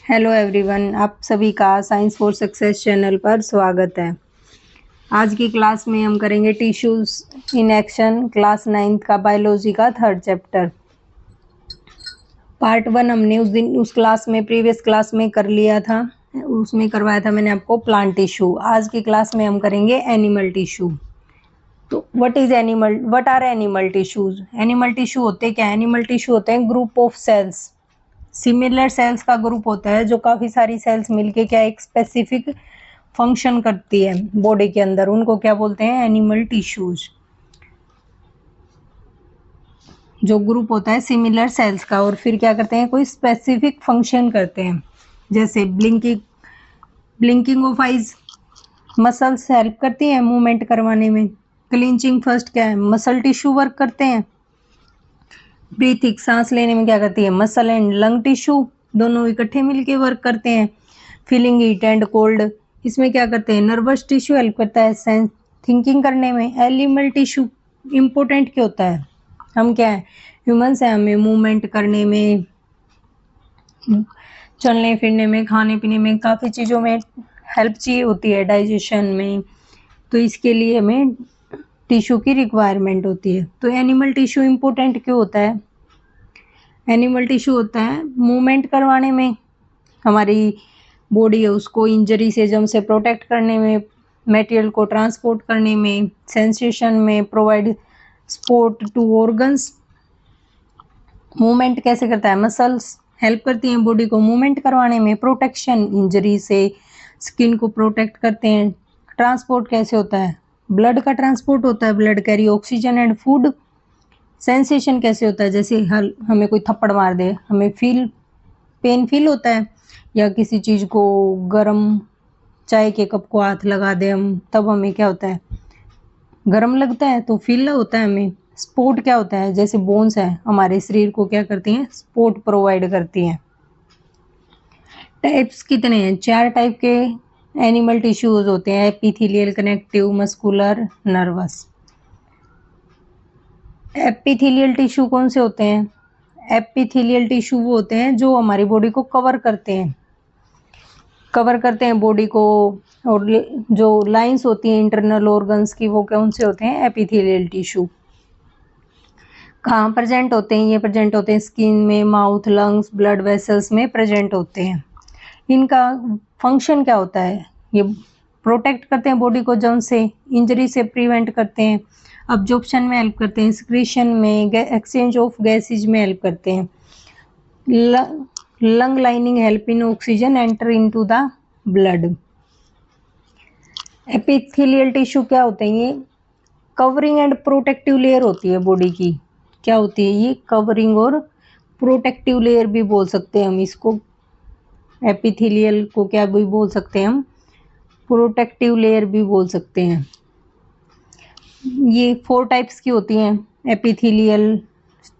Hello everyone, आप सभी का साइंस फॉर सक्सेस चैनल पर स्वागत है। आज की क्लास में हम करेंगे टिश्यूज इन एक्शन, क्लास 9 का बायोलॉजी का 3rd चैप्टर। पार्ट 1 हमने उस क्लास में प्रीवियस क्लास में कर लिया था, उसमें करवाया था मैंने आपको प्लांट टिश्यू। आज की क्लास में हम करेंगे एनिमल टिश्यू। तो what are animal tissues? Animal tissue होते क्या? एनिमल टिश्यू होते हैं group of cells, similar cells का ग्रुप होता है जो काफी सारी सेल्स मिलके क्या एक स्पेसिफिक फंक्शन करती है बॉडी के अंदर, उनको क्या बोलते हैं? Animal tissues. जो ग्रुप होता है सिमिलर सेल्स का और फिर क्या करते हैं, कोई स्पेसिफिक फंक्शन करते हैं, जैसे blinking of eyes, muscles help करती हैं मूवमेंट करवाने में। क्लिंचिंग फर्स्ट क्या है? मसल टिश्यू वर्क करते हैं। ब्रीथिंग, सांस लेने में क्या करती है? मसल एंड लंग टिश्यू दोनों इकट्ठे मिलके वर्क करते हैं। फीलिंग हीट एंड कोल्ड, इसमें क्या करते हैं? नर्वस टिश्यू हेल्प करता है सेंस थिंकिंग करने में। एनिमल टिश्यू इम्पोर्टेंट क्या होता है? हम क्या है? ह्यूमंस है, हमें मूवमेंट करने में, चलने फिरने में, खाने पीने में, काफ़ी चीज़ों में हेल्प चाहिए होती है, डाइजेशन में, तो इसके लिए हमें टिश्यू की रिक्वायरमेंट होती है। तो एनिमल टिश्यू इम्पोर्टेंट क्यों होता है? एनिमल टिश्यू होता है मूवमेंट करवाने में, हमारी बॉडी है उसको इंजरी से जम से प्रोटेक्ट करने में, मटेरियल को ट्रांसपोर्ट करने में, सेंसेशन में, provide support to organs. Movement कैसे करता है? मसल्स हेल्प करती हैं बॉडी को मूवमेंट करवाने में, प्रोटेक्शन इंजरी से, स्किन को प्रोटेक्ट करते हैं। ट्रांसपोर्ट कैसे होता है? ब्लड का ट्रांसपोर्ट होता है, blood carry oxygen and food. Sensation कैसे होता है? जैसे हमें कोई थप्पड़ मार दे, हमें पेन फील होता है, या किसी चीज़ को गरम चाय के कप को हाथ लगा दे हम, तब हमें क्या होता है? गरम लगता है, तो फील होता है हमें। सपोर्ट क्या होता है? जैसे बोन्स है हमारे शरीर को क्या करती हैं? सपोर्ट प्रोवाइड करती हैं। टाइप्स कितने हैं? 4 टाइप के एनिमल टिश्यूज होते हैं, epithelial, connective, muscular, nervous. Epithelial tissue कौन से होते हैं? एपिथेलियल टिश्यू वो होते हैं जो हमारी बॉडी को कवर करते हैं बॉडी को, और जो लाइंस होती हैं इंटरनल ऑर्गन्स की, वो कौन से होते हैं? Epithelial tissue. कहाँ प्रेजेंट होते हैं? ये प्रेजेंट होते हैं स्किन में, माउथ, लंग्स, ब्लड वेसल्स में प्रेजेंट होते हैं। इनका फंक्शन क्या होता है? ये प्रोटेक्ट करते हैं बॉडी को जर्म से, इंजरी से प्रिवेंट करते हैं, अब्जॉर्प्शन में हेल्प करते हैं, सिक्रीशन में, एक्सचेंज ऑफ गैसेज में हेल्प करते हैं। Lung lining help in oxygen enter into the blood. Epithelial tissue क्या होते हैं? ये कवरिंग एंड प्रोटेक्टिव लेयर होती है बॉडी की। क्या होती है ये? कवरिंग और प्रोटेक्टिव लेयर भी बोल सकते हैं हम इसको। एपिथेलियल को क्या भी बोल सकते हैं हम? प्रोटेक्टिव लेयर भी बोल सकते हैं। ये 4 टाइप्स की होती हैं एपिथेलियल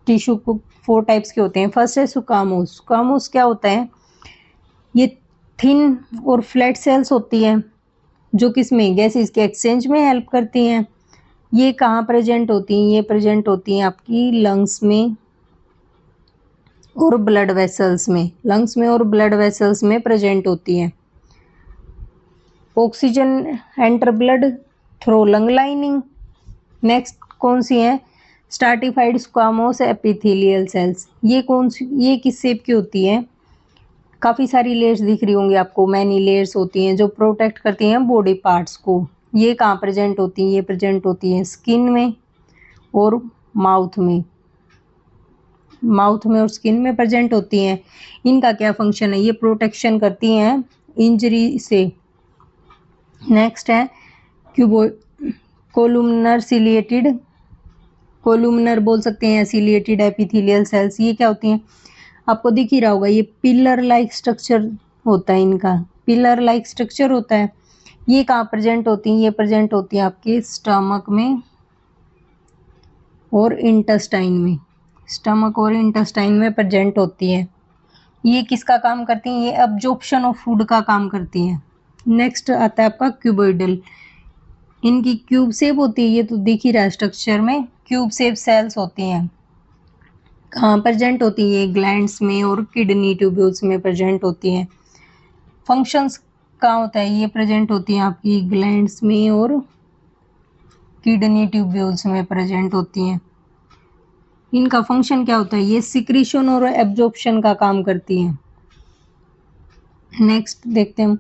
टिश्यू को, 4 टाइप्स के होते हैं। फर्स्ट है सुकामोस। सुकामोस क्या होता है? ये थिन और फ्लैट सेल्स होती हैं जो किसमें? गैसेस के एक्सचेंज में हेल्प करती हैं। ये कहाँ प्रेजेंट होती हैं? ये प्रेजेंट होती हैं आपकी लंग्स में और ब्लड वेसल्स में। लंग्स में और ब्लड वेसल्स में प्रेजेंट होती हैं। Oxygen enter blood through lung lining. Next कौन सी है? Stratified squamous epithelial cells. ये किस शेप की होती है? काफ़ी सारी लेयर्स दिख रही होंगी आपको, मैनी लेयर्स होती हैं जो प्रोटेक्ट करती हैं बॉडी पार्ट्स को। ये कहाँ प्रेजेंट होती हैं? ये प्रेजेंट होती हैं स्किन में और माउथ में। माउथ में और स्किन में प्रेजेंट होती हैं। इनका क्या फंक्शन है? ये प्रोटेक्शन करती हैं इंजरी से। नेक्स्ट है कोलुमनर सिलिएटेड, कोलुमनर बोल सकते हैं, सिलिएटेड एपिथेलियल सेल्स। ये क्या होती हैं? आपको दिख ही रहा होगा, ये पिलर लाइक स्ट्रक्चर होता है इनका, पिलर लाइक स्ट्रक्चर होता है। ये कहाँ प्रेजेंट होती हैं? ये प्रेजेंट होती हैं आपके स्टमक में और इंटेस्टाइन में। स्टमक और इंटेस्टाइन में प्रेजेंट होती है। ये किसका काम करती हैं? ये अब्जॉर्प्शन ऑफ फूड का काम करती हैं। नेक्स्ट आता है आपका क्यूबोइडल। इनकी क्यूब शेप होती है, ये तो दिख ही रहा है स्ट्रक्चर में, क्यूब शेप सेल्स होती हैं। कहाँ प्रेजेंट होती है? ग्लैंड्स में और किडनी ट्यूब्यूल्स में प्रेजेंट होती हैं। फंक्शंस कहाँ होता है? ये प्रेजेंट होती है आपकी ग्लैंड्स में और किडनी ट्यूब्यूल्स में प्रेजेंट होती हैं। इनका फंक्शन क्या होता है? ये सिक्रीशन और एब्जॉर्प्शन का काम करती हैं। नेक्स्ट देखते हैं हम,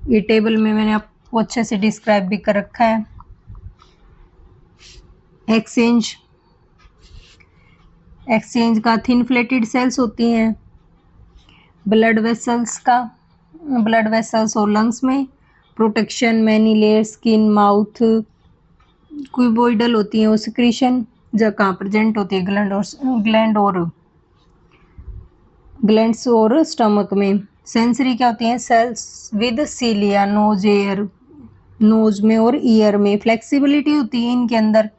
ये टेबल में मैंने आपको अच्छे से डिस्क्राइब भी कर रखा है। एक्सचेंज का थिन फ्लेटेड सेल्स होती हैं। ब्लड वेसल्स और लंग्स में protection, many layer, skin, mouth, cuboidal होती है। और सिक्रीशन जब कहाँ प्रेजेंट होती है? ग्लैंड्स और स्टमक में। सेंसरी क्या होती है? सेल्स विद सीलिया, नोज में और ईयर में। फ्लेक्सिबिलिटी होती है इनके अंदर।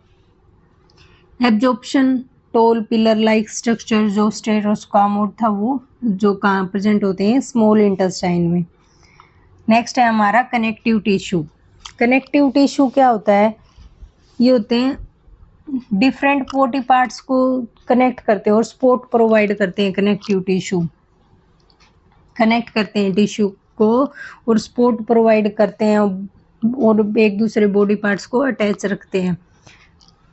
Absorption, toll pillar like structure जो स्टेरोस्कामोड था वो जो कहाँ प्रेजेंट होते हैं? स्मॉल इंटेस्टाइन में। नेक्स्ट है हमारा कनेक्टिव टिश्यू। कनेक्टिव टिश्यू क्या होता है? ये होते हैं डिफरेंट बॉडी पार्ट्स को कनेक्ट करते हैं और सपोर्ट प्रोवाइड करते हैं। कनेक्टिव टिश्यू कनेक्ट करते हैं टिश्यू को और सपोर्ट प्रोवाइड करते हैं और एक दूसरे बॉडी पार्ट्स को अटैच रखते हैं।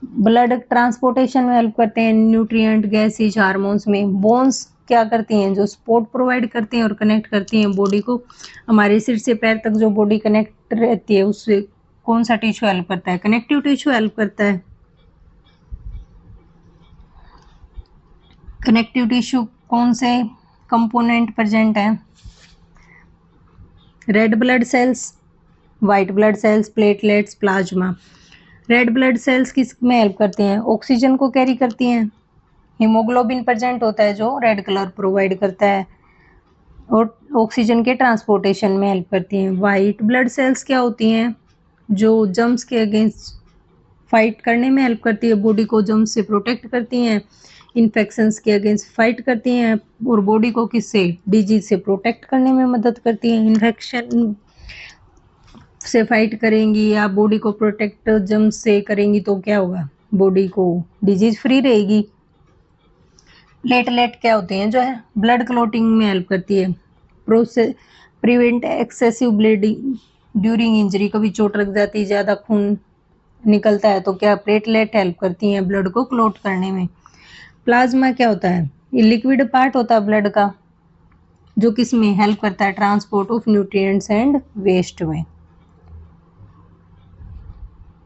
ब्लड ट्रांसपोर्टेशन में हेल्प करते हैं, न्यूट्रिएंट, गैसेज, हार्मोन्स में। बोन्स क्या करती हैं? जो सपोर्ट प्रोवाइड करती हैं और कनेक्ट करती हैं बॉडी को। हमारे सिर से पैर तक जो बॉडी कनेक्ट रहती है उससे कौन सा टिश्यू हेल्प करता है? कनेक्टिव टिश्यू हेल्प करता है। कनेक्टिव टिश्यू कौन से कंपोनेंट प्रेजेंट है? Red blood cells, white blood cells, platelets, plasma. Red blood cells किस में हेल्प करती हैं? ऑक्सीजन को कैरी करती हैं। हीमोग्लोबिन प्रेजेंट होता है जो रेड कलर प्रोवाइड करता है और ऑक्सीजन के ट्रांसपोर्टेशन में हेल्प करती हैं। वाइट ब्लड सेल्स क्या होती हैं? जो जर्म्स के अगेंस्ट फाइट करने में हेल्प करती है, बॉडी को जर्म्स से प्रोटेक्ट करती हैं, इन्फेक्शंस के अगेंस्ट फाइट करती हैं और बॉडी को किससे? डिजीज से प्रोटेक्ट करने में मदद करती हैं। इन्फेक्शन से फाइट करेंगी या बॉडी को प्रोटेक्ट जर्म्स से करेंगी तो क्या होगा? बॉडी को डिजीज फ्री रहेगी। प्लेटलेट क्या होते हैं? जो है ब्लड क्लॉटिंग में हेल्प करती है। Prevent excessive bleeding during injury. कभी चोट लग जाती है, ज़्यादा खून निकलता है तो क्या प्लेटलेट हेल्प करती हैं ब्लड को क्लॉट करने में। प्लाज्मा क्या होता है? ये लिक्विड पार्ट होता है ब्लड का जो किस में हेल्प करता है? Transport of nutrients and waste में।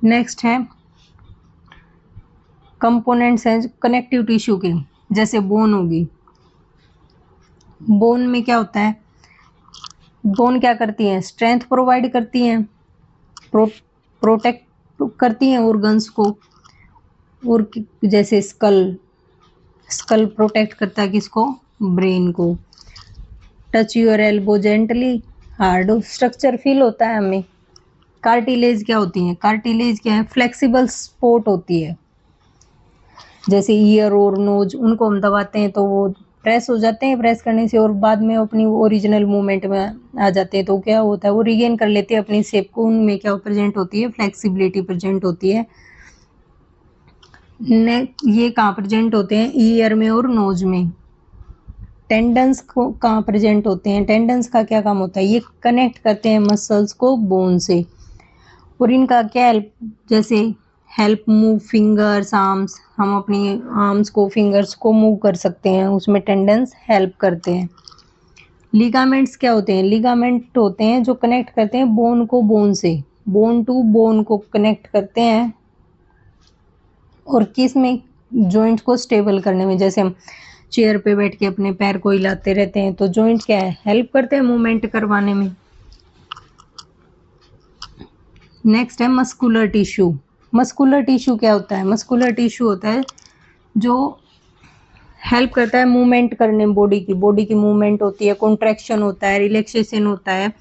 नेक्स्ट है कंपोनेंट्स हैं कनेक्टिव टिश्यू के, जैसे बोन होगी। बोन में क्या होता है? बोन क्या करती है? स्ट्रेंथ प्रोवाइड करती हैं, प्रोटेक्ट करती हैं ऑर्गन्स को। और जैसे स्कल प्रोटेक्ट करता है किसको? ब्रेन को। Touch your elbow gently, hard structure feel होता है हमें। कार्टिलेज क्या होती है? कार्टिलेज क्या है? फ्लेक्सिबल सपोर्ट होती है। जैसे ईयर और नोज, उनको हम दबाते हैं तो वो प्रेस हो जाते हैं, प्रेस करने से और बाद में अपनी ओरिजिनल मूवमेंट में आ जाते हैं तो क्या होता है? वो रिगेन कर लेते हैं अपनी शेप को। उनमें क्या प्रेजेंट होती है? फ्लेक्सिबिलिटी प्रेजेंट होती है। ये कहाँ प्रेजेंट होते हैं? ईयर में और नोज में। टेंडन्स को कहाँ प्रेजेंट होते हैं? टेंडन्स का क्या काम होता है? ये कनेक्ट करते हैं मसल्स को बोन से। और इनका क्या हेल्प? जैसे हेल्प मूव फिंगर्स, आर्म्स, हम अपनी आर्म्स को, फिंगर्स को मूव कर सकते हैं, उसमें टेंडन्स हेल्प करते हैं। लिगामेंट्स क्या होते हैं? लिगामेंट होते हैं जो कनेक्ट करते हैं बोन को बोन से, बोन टू बोन को कनेक्ट करते हैं। और किस में? जॉइंट को स्टेबल करने में। जैसे हम चेयर पे बैठ के अपने पैर को हिलाते रहते हैं तो जॉइंट क्या है? हेल्प करते हैं मूवमेंट करवाने में। नेक्स्ट है मस्कुलर टिश्यू। मस्कुलर टिश्यू क्या होता है? मस्कुलर टिश्यू होता है जो हेल्प करता है मूवमेंट करने में। बॉडी की मूवमेंट होती है, कॉन्ट्रैक्शन होता है, रिलैक्सेशन होता है,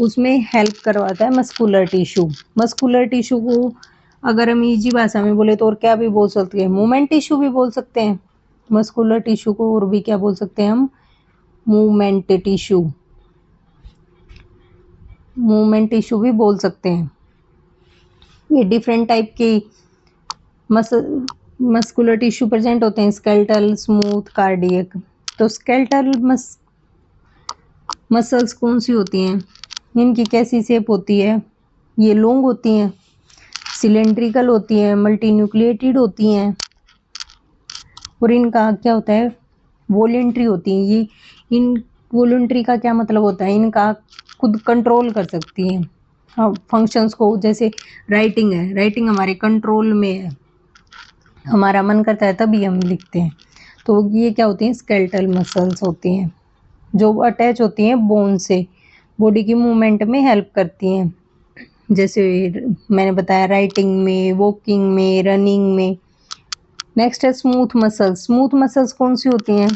उसमें हेल्प करवाता है मस्कुलर टिश्यू। मस्कुलर टिश्यू को अगर हम इजी भाषा में बोले तो और क्या भी बोल सकते हैं? मूवमेंट टिश्यू भी बोल सकते हैं। मस्कुलर टिश्यू को और भी क्या बोल सकते हैं हम? Movement tissue. मूवमेंट टिश्यू भी बोल सकते हैं। ये डिफरेंट टाइप की मस्कुलर टिश्यू प्रेजेंट होते हैं स्केलेटल, स्मूथ, कार्डियक। तो स्केलेटल मसल्स कौन सी होती हैं, इनकी कैसी शेप होती है, ये लॉन्ग होती हैं, सिलेंड्रिकल होती हैं, मल्टीन्यूक्लिएटेड होती हैं, और इनका क्या होता है, वॉलेंट्री होती हैं। ये इन वॉलेंट्री का क्या मतलब होता है, इनका खुद कंट्रोल कर सकती हैं फंक्शंस को। जैसे राइटिंग है, राइटिंग हमारे कंट्रोल में है, हमारा मन करता है तभी हम लिखते हैं। तो ये क्या होती हैं, स्केलेटल मसल्स होती हैं जो अटैच होती हैं बोन से, बॉडी की मूवमेंट में हेल्प करती हैं। जैसे मैंने बताया राइटिंग में, वॉकिंग में, रनिंग में। नेक्स्ट है स्मूथ मसल्स। स्मूथ मसल्स कौन सी होती हैं,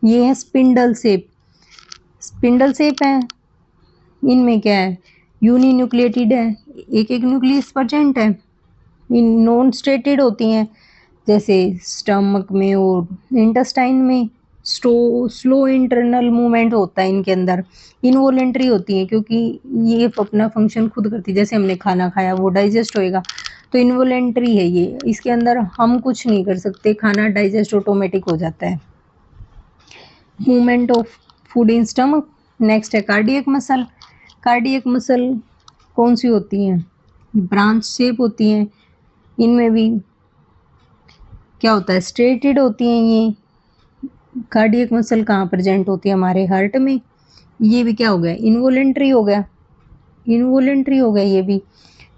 ये है स्पिंडल शेप। स्पिंडल शेप है, इनमें क्या है, यूनिन्यूक्लिएटेड है, एक एक न्यूक्लियस प्रेजेंट है, इन नॉन स्टेटेड होती हैं जैसे स्टमक में और इंटेस्टाइन में। स्लो इंटरनल मूवमेंट होता है इनके अंदर। इनवॉलेंट्री होती है क्योंकि ये अपना फंक्शन खुद करती है, जैसे हमने खाना खाया वो डाइजेस्ट होएगा, तो इनवॉलेंट्री है ये, इसके अंदर हम कुछ नहीं कर सकते, खाना डाइजेस्ट ऑटोमेटिक हो जाता है। Movement of food in stomach. Next है कार्डियक मसल। कार्डियक मसल कौन सी होती हैं, ब्रांच शेप होती हैं, इनमें भी क्या होता है, स्ट्रेटेड होती हैं। ये कार्डियक मसल कहाँ प्रेजेंट होती है, हमारे हार्ट में। ये भी क्या हो गया, इनवॉलेंट्री हो गया, इनवॉलेंट्री हो गया ये भी,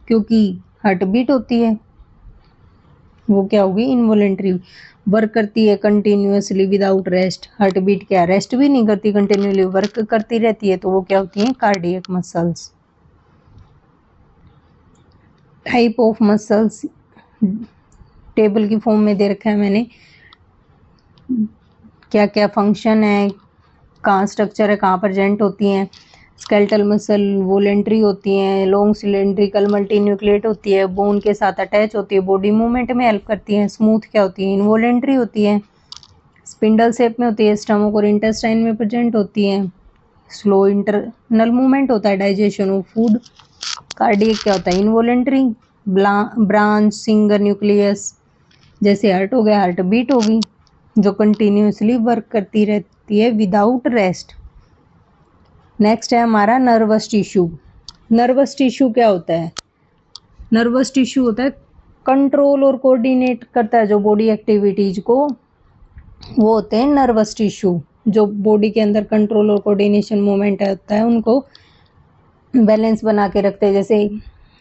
क्योंकि हार्ट बीट होती है, वो क्या होगी, इनवॉलेंट्री। वर्क करती है continuously without rest. Heart beat क्या रेस्ट भी नहीं करती, कंटिन्यूअसली वर्क करती रहती है, तो वो क्या होती है, cardiac muscles. Type of muscles table की फॉर्म में दे रखा है मैंने, क्या क्या फंक्शन है, कहाँ स्ट्रक्चर है, कहाँ प्रेजेंट होती हैं। स्केलेटल मसल वॉलेंट्री होती हैं, लॉन्ग सिलेंड्रिकल मल्टीन्यूक्लिएट होती है, बोन के साथ अटैच होती है, बॉडी मूवमेंट में हेल्प करती है। स्मूथ क्या होती है, इनवॉलेंट्री होती है, स्पिंडल शेप में होती है, स्टमक और इंटेस्टाइन में प्रेजेंट होती है, स्लो इंटरनल मूवमेंट होता है, डाइजेशन ऑफ फूड। कार्डियक क्या होता है, इनवॉलेंट्री, ब्रांच सिंगल न्यूक्लियस, जैसे हार्ट हो गया, हार्ट बीट होगी जो कंटिन्यूसली वर्क करती रहती है विदाउट रेस्ट। नेक्स्ट है हमारा नर्वस टिश्यू। नर्वस टिश्यू क्या होता है, नर्वस टिश्यू होता है कंट्रोल और कोऑर्डिनेट करता है जो बॉडी एक्टिविटीज को, वो होते हैं नर्वस टिश्यू। जो बॉडी के अंदर कंट्रोल और कोऑर्डिनेशन मूवमेंट होता है उनको बैलेंस बना के रखते हैं, जैसे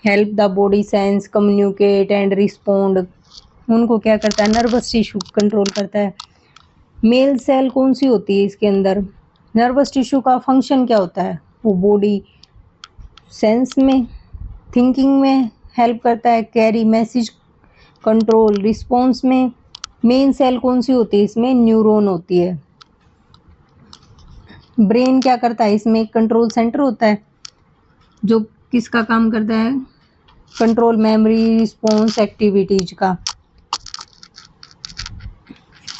help the body sense, communicate and respond, उनको क्या करता है, नर्वस टिश्यू कंट्रोल करता है। मेल सेल कौन सी होती है इसके अंदर, नर्वस टिश्यू का फंक्शन क्या होता है, वो बॉडी सेंस में, थिंकिंग में हेल्प करता है, कैरी मैसेज, कंट्रोल रिस्पॉन्स में। मेन सेल कौन सी होती है इसमें, न्यूरॉन होती है। ब्रेन क्या करता है, इसमें एक कंट्रोल सेंटर होता है जो किसका काम करता है, कंट्रोल मेमोरी रिस्पॉन्स एक्टिविटीज का।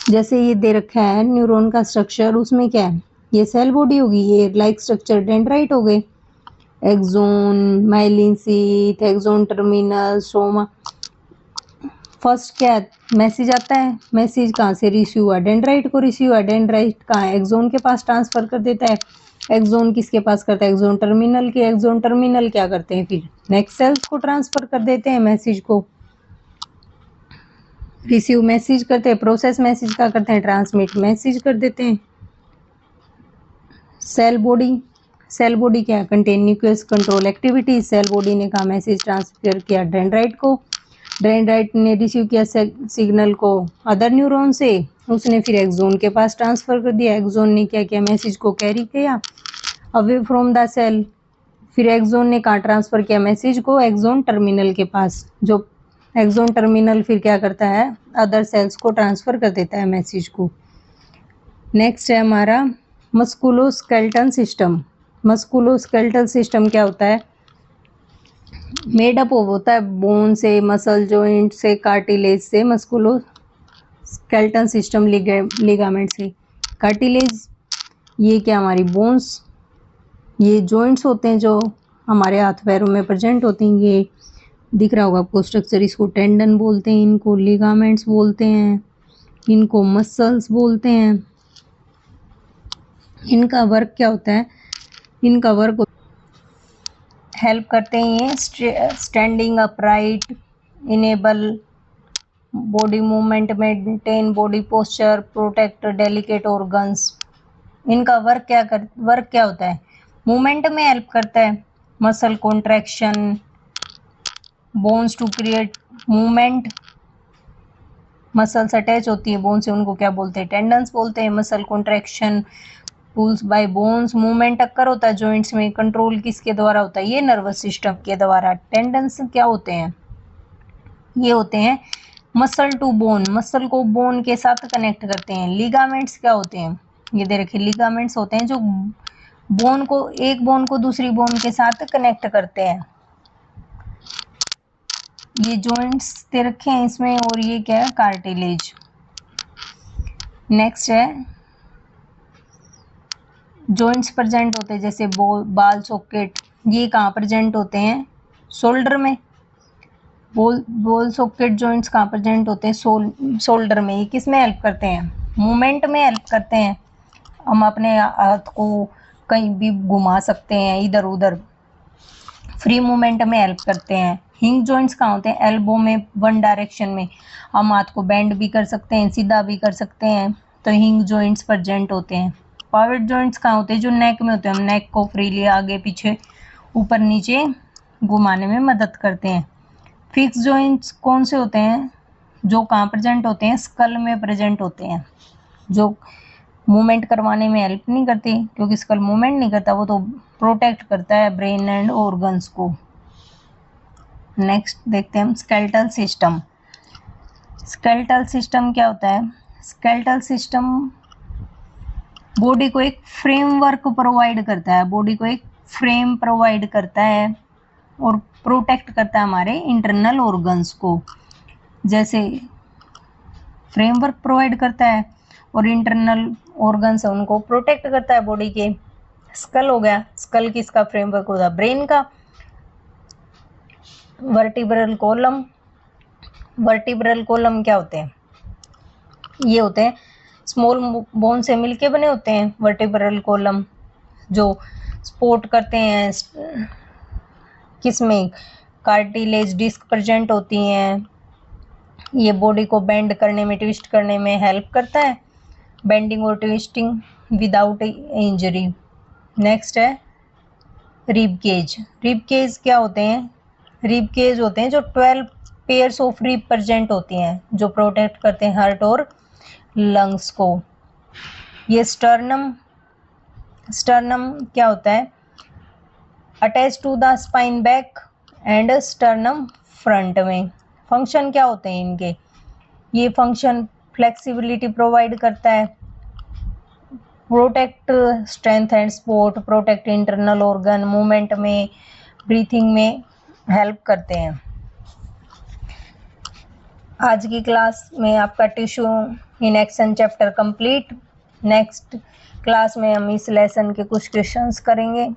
जैसे ये दे रखा है न्यूरॉन का स्ट्रक्चर, उसमें क्या है, ये सेल बॉडी होगी, ये लाइक स्ट्रक्चर डेंड्राइट हो गए, axon, myelin sheath, axon terminal, soma. First क्या मैसेज आता है, मैसेज कहाँ से रिसीव हुआ, डेंड्राइट को रिसीव हुआ, डेंड्राइट कहाँ है, एक्सोन के पास ट्रांसफर कर देता है, एक्सोन किसके पास करता है, एक्सोन टर्मिनल के, एक्सोन टर्मिनल क्या करते हैं, फिर नेक्स्ट सेल्स को ट्रांसफर कर देते हैं मैसेज को, रिसीव मैसेज करते हैं, प्रोसेस मैसेज का करते हैं, ट्रांसमिट मैसेज कर देते हैं। सेल बॉडी, सेल बॉडी क्या contain nucleus control activity, cell body ने कहा मैसेज ट्रांसफर किया डेंड्राइट को, डेंड्राइट ने रिसीव किया सिग्नल को अदर न्यूरॉन से, उसने फिर एक्सोन के पास ट्रांसफर कर दिया, एक्सोन ने क्या किया, मैसेज को कैरी किया अवे फ्रॉम द सेल, फिर एक्सोन ने कहा ट्रांसफर किया मैसेज को, एक्सोन टर्मिनल के पास, जो एक्सोन टर्मिनल फिर क्या करता है, अदर सेल्स को ट्रांसफर कर देता है मैसेज को। नेक्स्ट है हमारा मस्कुलोस्केलेटल सिस्टम। मस्कुलोस्केलेटल सिस्टम क्या होता है, मेड अप होता है बोन से, मसल जॉइंट से, कार्टिलेज से, मस्कुलोस्केलेटल सिस्टम लिगामेंट से। कार्टिलेज ये क्या हमारी बोन्स, ये जॉइंट्स होते हैं जो हमारे हाथ पैरों में प्रेजेंट होती हैं, ये दिख रहा होगा आपको स्ट्रक्चर। इसको टेंडन बोलते हैं, इनको लिगामेंट्स बोलते हैं, इनको मसल्स बोलते हैं। इनका वर्क क्या होता है? इनका वर्क हेल्प करते हैं ये standing upright, enable body movement, maintain body posture, protect delicate organs. इनका वर्क क्या होता है? मूवमेंट में हेल्प करता है, muscle contraction, bones to create movement. Muscles attach होती है बोन से, उनको क्या बोलते हैं? टेंडन्स बोलते हैं। Muscle contraction pulls by bones, movement occur होता है जॉइंट्स में। कंट्रोल किसके द्वारा होता है? ये नर्वस सिस्टम के द्वारा। टेंडन्स क्या होते हैं? ये होते हैं मसल टू बोन, मसल को बोन के साथ कनेक्ट करते हैं। लिगामेंट्स क्या होते हैं? ये दे रखे लिगामेंट्स होते हैं जो बोन को, एक बोन को दूसरी बोन के साथ कनेक्ट करते हैं। ये जॉइंट्स दे रखे हैं इसमें, और ये क्या है? कार्टिलेज। नेक्स्ट है जॉइंट्स प्रेजेंट होते हैं जैसे बाल सॉकेट, ये कहाँ प्रेजेंट होते हैं? शोल्डर में। बोल सॉकेट जॉइंट्स कहाँ प्रेजेंट होते हैं? शोल्डर में। ये किस में हेल्प करते हैं? मूवमेंट में हेल्प करते हैं। हम अपने हाथ को कहीं भी घुमा सकते हैं, इधर उधर, फ्री मूवमेंट में हेल्प करते हैं। हिंग जॉइंट्स कहाँ होते हैं? एल्बो में, वन डायरेक्शन में। हम हाथ को बेंड भी कर सकते हैं, सीधा भी कर सकते हैं, तो हिंग जॉइंट्स प्रेजेंट होते हैं। पाइवट जॉइंट्स कहाँ होते हैं? जो नेक में होते हैं। हम नेक को फ्रीली आगे पीछे ऊपर नीचे घुमाने में मदद करते हैं। फिक्स जॉइंट्स कौन से होते हैं? जो कहाँ प्रेजेंट होते हैं? स्कल में प्रेजेंट होते हैं, जो मूवमेंट करवाने में हेल्प नहीं करती, क्योंकि स्कल मूवमेंट नहीं करता, वो तो प्रोटेक्ट करता है ब्रेन एंड ऑर्गन्स को। नेक्स्ट देखते हैं हम स्केलेटल सिस्टम। स्केलेटल सिस्टम क्या होता है? स्केलेटल सिस्टम बॉडी को एक फ्रेमवर्क प्रोवाइड करता है, बॉडी को एक फ्रेम प्रोवाइड करता है और प्रोटेक्ट करता है हमारे इंटरनल ऑर्गन्स को। जैसे फ्रेमवर्क प्रोवाइड करता है और इंटरनल ऑर्गन्स है उनको प्रोटेक्ट करता है बॉडी के। स्कल हो गया, स्कल किसका फ्रेमवर्क होता है? ब्रेन का। वर्टिब्रल कॉलम, वर्टिब्रल कॉलम क्या होते हैं? ये होते हैं स्मॉल बोन से मिलके बने होते हैं वर्टिब्रल कॉलम, जो सपोर्ट करते हैं किसमें? कार्टिलेज डिस्क प्रेजेंट होती हैं। ये बॉडी को बेंड करने में, ट्विस्ट करने में हेल्प करता है, बेंडिंग और ट्विस्टिंग विदाउट इंजरी। नेक्स्ट है रिब केज। रिब केज क्या होते हैं? रिब केज होते हैं जो 12 पेयर्स ऑफ रिब प्रेजेंट होती हैं, जो प्रोटेक्ट करते हैं हार्ट और लंग्स को। ये स्टर्नम, स्टर्नम क्या होता है? Attach to the spine back and sternum front में। फंक्शन क्या होते हैं इनके? ये फंक्शन फ्लेक्सिबिलिटी प्रोवाइड करता है, protect strength and support, protect internal organ, movement में, ब्रीथिंग में हेल्प करते हैं। आज की क्लास में आपका tissue in action chapter complete. Next class में हम इस लेसन के कुछ क्वेश्चंस करेंगे।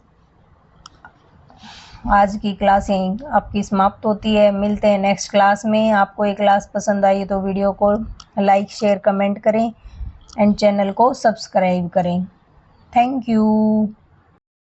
आज की क्लास यहीं आपकी समाप्त होती है। मिलते हैं नेक्स्ट क्लास में। आपको ये क्लास पसंद आई तो वीडियो को लाइक, शेयर, कमेंट करें एंड चैनल को सब्सक्राइब करें। Thank you.